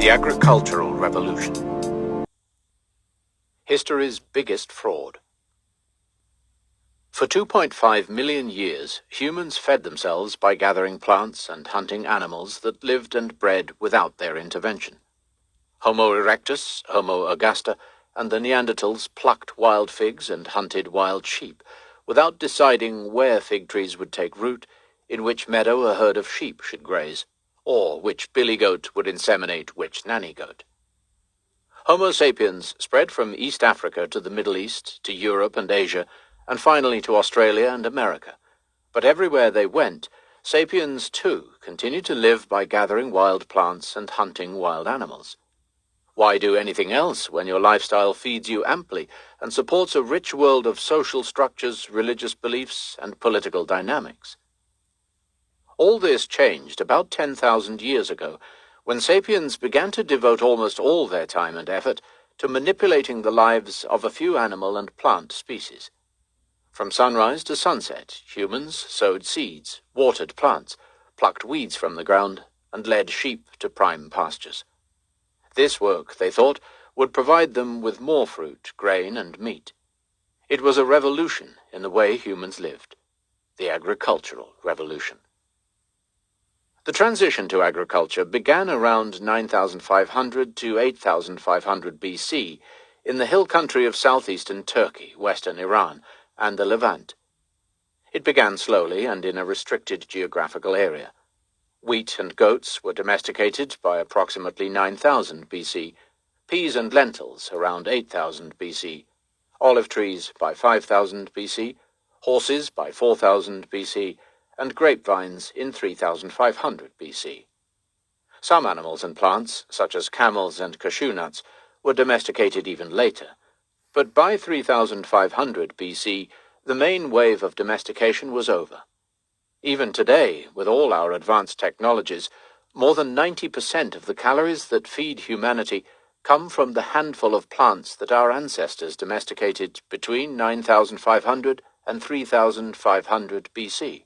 The Agricultural Revolution. History's biggest fraud. For 2.5 million years, humans fed themselves by gathering plants and hunting animals that lived and bred without their intervention. Homo erectus, Homo augusta, and the Neanderthals plucked wild figs and hunted wild sheep, without deciding where fig trees would take root, in which meadow a herd of sheep should graze, or which billy goat would inseminate which nanny goat. Homo sapiens spread from East Africa to the Middle East, to Europe and Asia, and finally to Australia and America. But everywhere they went, sapiens too continued to live by gathering wild plants and hunting wild animals. Why do anything else when your lifestyle feeds you amply and supports a rich world of social structures, religious beliefs, and political dynamics? All this changed about 10,000 years ago, when sapiens began to devote almost all their time and effort to manipulating the lives of a few animal and plant species. From sunrise to sunset, humans sowed seeds, watered plants, plucked weeds from the ground, and led sheep to prime pastures. This work, they thought, would provide them with more fruit, grain, and meat. It was a revolution in the way humans lived, the agricultural revolution. The transition to agriculture began around 9,500 to 8,500 BC in the hill country of southeastern Turkey, western Iran, and the Levant. It began slowly and in a restricted geographical area. Wheat and goats were domesticated by approximately 9,000 BC, peas and lentils around 8,000 BC, olive trees by 5,000 BC, horses by 4,000 BC, and grapevines in 3,500 BC. Some animals and plants, such as camels and cashew nuts, were domesticated even later, but by 3,500 BC, the main wave of domestication was over. Even today, with all our advanced technologies, more than 90% of the calories that feed humanity come from the handful of plants that our ancestors domesticated between 9,500 and 3,500 BC.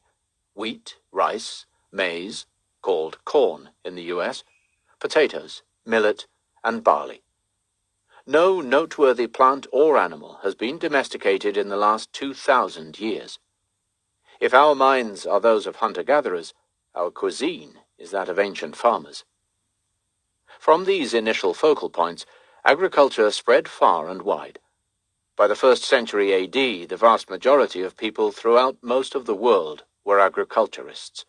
Wheat, rice, maize, called corn in the US, potatoes, millet, and barley. No noteworthy plant or animal has been domesticated in the last 2,000 years. If our minds are those of hunter-gatherers, our cuisine is that of ancient farmers. From these initial focal points, agriculture spread far and wide. By the 1st century AD, the vast majority of people throughout most of the world were agriculturists.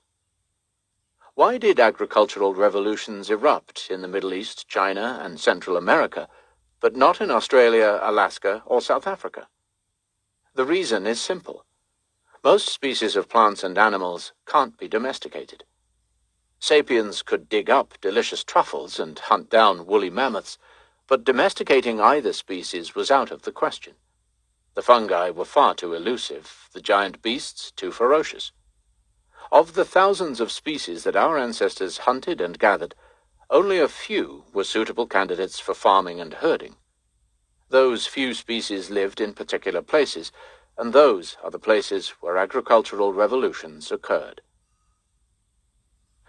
Why did agricultural revolutions erupt in the Middle East, China, and Central America, but not in Australia, Alaska, or South Africa? The reason is simple. Most species of plants and animals can't be domesticated. Sapiens could dig up delicious truffles and hunt down woolly mammoths, but domesticating either species was out of the question. The fungi were far too elusive, the giant beasts too ferocious. Of the thousands of species that our ancestors hunted and gathered, only a few were suitable candidates for farming and herding. Those few species lived in particular places, and those are the places where agricultural revolutions occurred.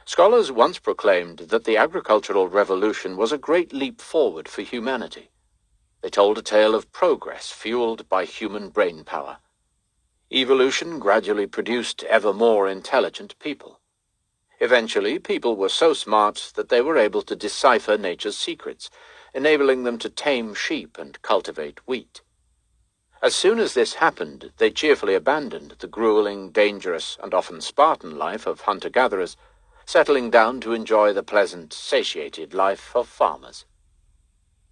Scholars once proclaimed that the agricultural revolution was a great leap forward for humanity. They told a tale of progress fueled by human brain power. Evolution gradually produced ever more intelligent people. Eventually, people were so smart that they were able to decipher nature's secrets, enabling them to tame sheep and cultivate wheat. As soon as this happened, they cheerfully abandoned the grueling, dangerous, and often Spartan life of hunter-gatherers, settling down to enjoy the pleasant, satiated life of farmers.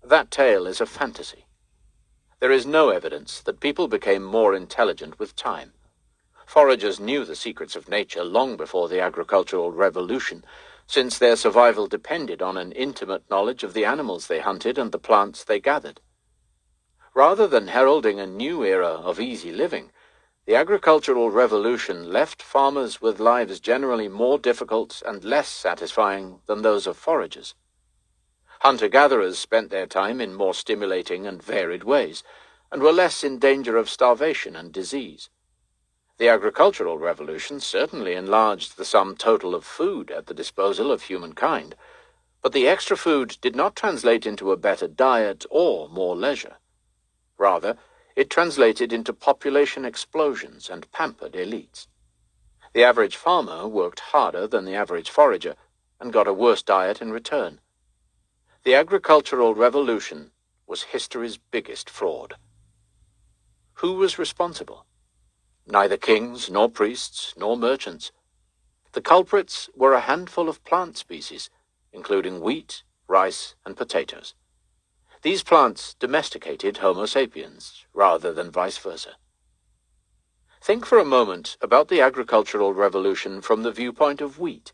That tale is a fantasy. There is no evidence that people became more intelligent with time. Foragers knew the secrets of nature long before the agricultural revolution, since their survival depended on an intimate knowledge of the animals they hunted and the plants they gathered. Rather than heralding a new era of easy living, the agricultural revolution left farmers with lives generally more difficult and less satisfying than those of foragers. Hunter-gatherers spent their time in more stimulating and varied ways, and were less in danger of starvation and disease. The agricultural revolution certainly enlarged the sum total of food at the disposal of humankind, But the extra food did not translate into a better diet or more leisure. Rather, it translated into population explosions and pampered elites. The average farmer worked harder than the average forager and got a worse diet in return. The agricultural revolution was history's biggest fraud. Who was responsible? Neither kings, nor priests, nor merchants. The culprits were a handful of plant species, including wheat, rice, and potatoes. These plants domesticated Homo sapiens, rather than vice versa. Think for a moment about the agricultural revolution from the viewpoint of wheat.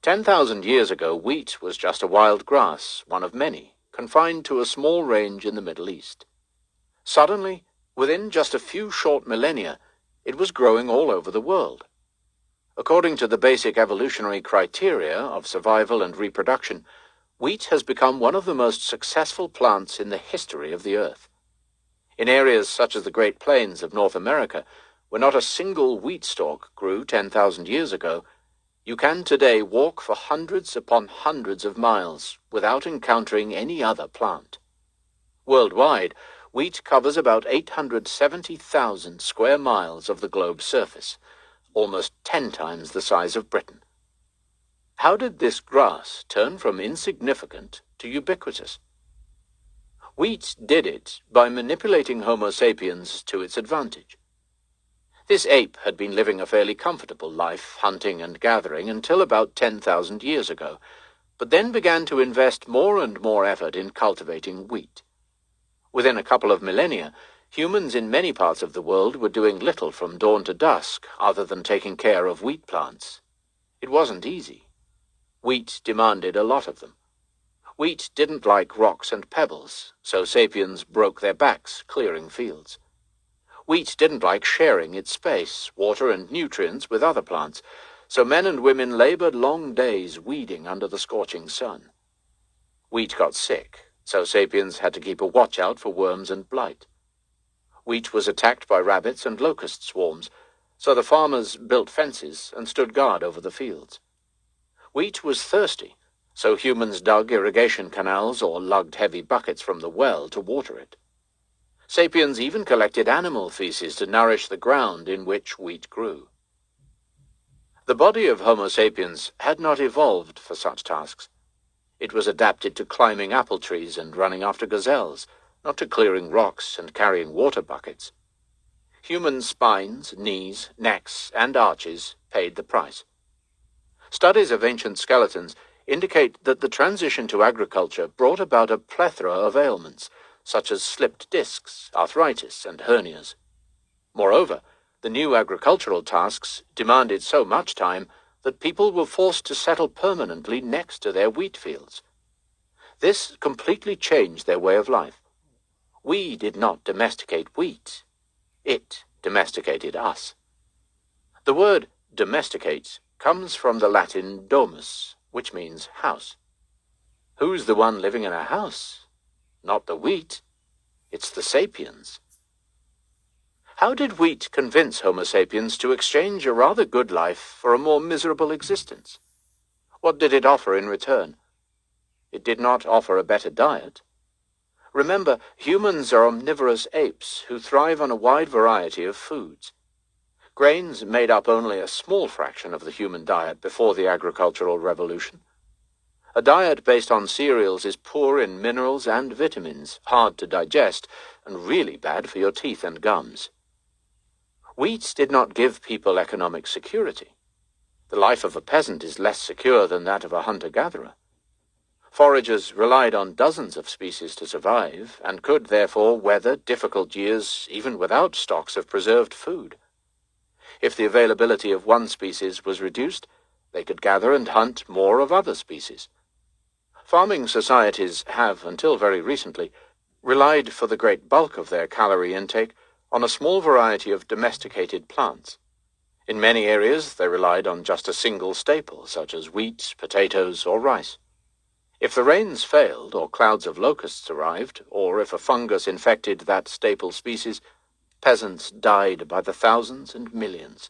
10,000 years ago, wheat was just a wild grass, one of many, confined to a small range in the Middle East. Suddenly, within just a few short millennia, it was growing all over the world. According to the basic evolutionary criteria of survival and reproduction, wheat has become one of the most successful plants in the history of the earth. In areas such as the Great Plains of North America, where not a single wheat stalk grew 10,000 years ago, you can today walk for hundreds upon hundreds of miles without encountering any other plant. Worldwide, wheat covers about 870,000 square miles of the globe's surface, almost 10 times the size of Britain. How did this grass turn from insignificant to ubiquitous? Wheat did it by manipulating Homo sapiens to its advantage. This ape had been living a fairly comfortable life, hunting and gathering, until about 10,000 years ago, but then began to invest more and more effort in cultivating wheat. Within a couple of millennia, humans in many parts of the world were doing little from dawn to dusk other than taking care of wheat plants. It wasn't easy. Wheat demanded a lot of them. Wheat didn't like rocks and pebbles, so sapiens broke their backs clearing fields. Wheat didn't like sharing its space, water and nutrients with other plants, so men and women labored long days weeding under the scorching sun. Wheat got sick, so sapiens had to keep a watch out for worms and blight. Wheat was attacked by rabbits and locust swarms, so the farmers built fences and stood guard over the fields. Wheat was thirsty, so humans dug irrigation canals or lugged heavy buckets from the well to water it. Sapiens even collected animal feces to nourish the ground in which wheat grew. The body of Homo sapiens had not evolved for such tasks. It was adapted to climbing apple trees and running after gazelles, not to clearing rocks and carrying water buckets. Human spines, knees, necks, and arches paid the price. Studies of ancient skeletons indicate that the transition to agriculture brought about a plethora of ailments, such as slipped discs, arthritis, and hernias. Moreover, the new agricultural tasks demanded so much time that people were forced to settle permanently next to their wheat fields. This completely changed their way of life. We did not domesticate wheat. It domesticated us. The word domesticate comes from the Latin domus, which means house. Who's the one living in a house? Not the wheat. It's the sapiens. How did wheat convince Homo sapiens to exchange a rather good life for a more miserable existence? What did it offer in return? It did not offer a better diet. Remember, humans are omnivorous apes who thrive on a wide variety of foods. Grains made up only a small fraction of the human diet before the agricultural revolution. A diet based on cereals is poor in minerals and vitamins, hard to digest, and really bad for your teeth and gums. Wheat did not give people economic security. The life of a peasant is less secure than that of a hunter-gatherer. Foragers relied on dozens of species to survive, and could therefore weather difficult years even without stocks of preserved food. If the availability of one species was reduced, they could gather and hunt more of other species. Farming societies have, until very recently, relied for the great bulk of their calorie intake on a small variety of domesticated plants. In many areas, they relied on just a single staple, such as wheat, potatoes, or rice. If the rains failed, or clouds of locusts arrived, or if a fungus infected that staple species, peasants died by the thousands and millions.